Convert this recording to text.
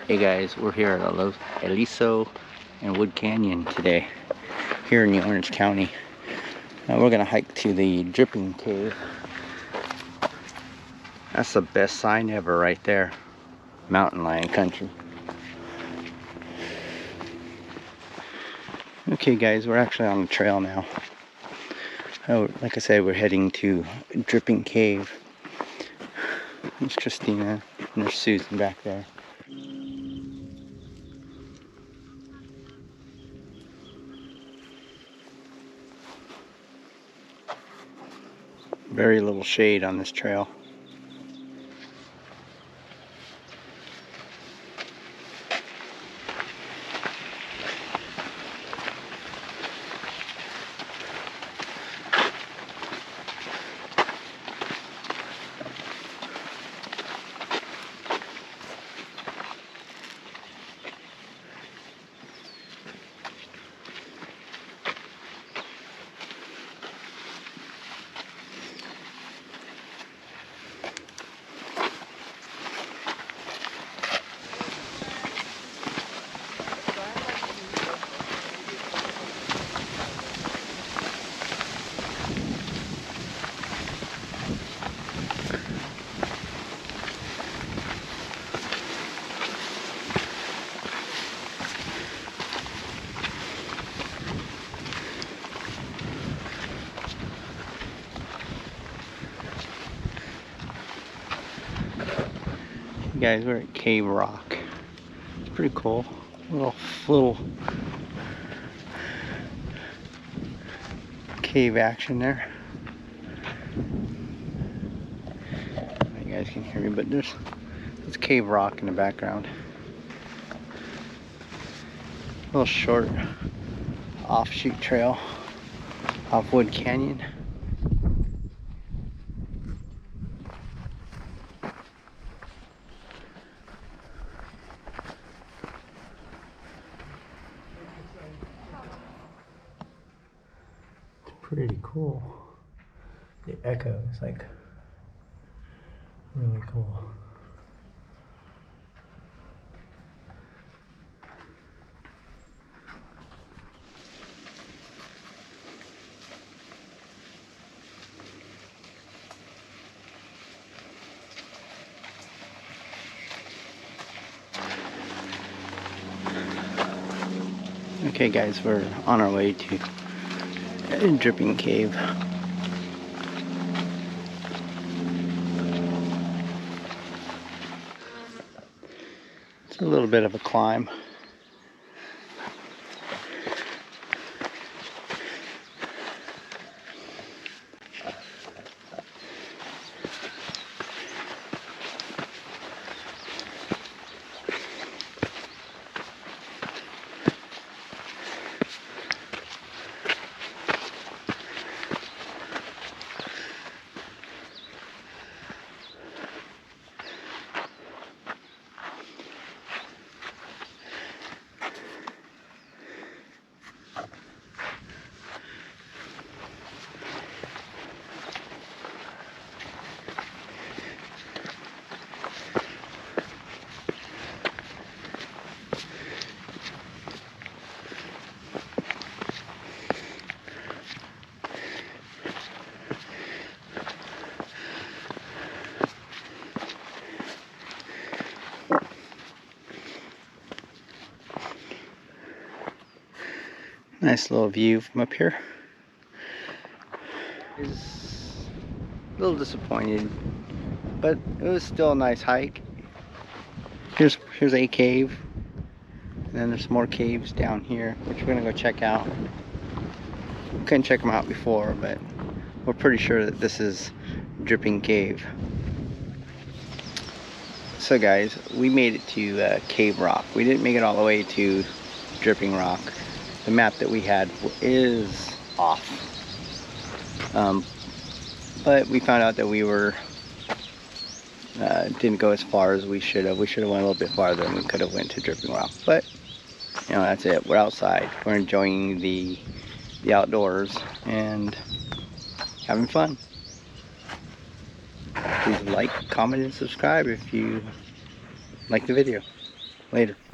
Hey guys, we're here at Aliso and Wood Canyon today, here in the Orange County. We're gonna hike to the Dripping Cave. That's the best sign ever right there. Mountain lion country. Okay guys, we're actually on the trail now. Like I said, we're heading to Dripping Cave. There's Christina and there's Susan back there. Very little shade on this trail. Guys, we're at Cave Rock. It's pretty cool. Little cave action there. You guys can hear me, but there's Cave Rock in the background. A little short offshoot trail off Wood Canyon. Pretty cool. The echo is like really cool. Okay guys, we're on our way to Dripping Cave. It's a little bit of a climb. Nice little view from up here. I was a little disappointed, but it was still a nice hike. Here's a cave, and then there's more caves down here, which we're gonna go check out. We couldn't check them out before, but we're pretty sure that this is Dripping Cave. So guys, we made it to Cave Rock. We didn't make it all the way to Dripping Rock. The map that we had is off, but we found out that we were didn't go as far as we should have. We should have went a little bit farther, and we could have went to Dripping Rock. But you know, that's it. We're outside. We're enjoying the outdoors and having fun. Please like, comment, and subscribe if you like the video. Later.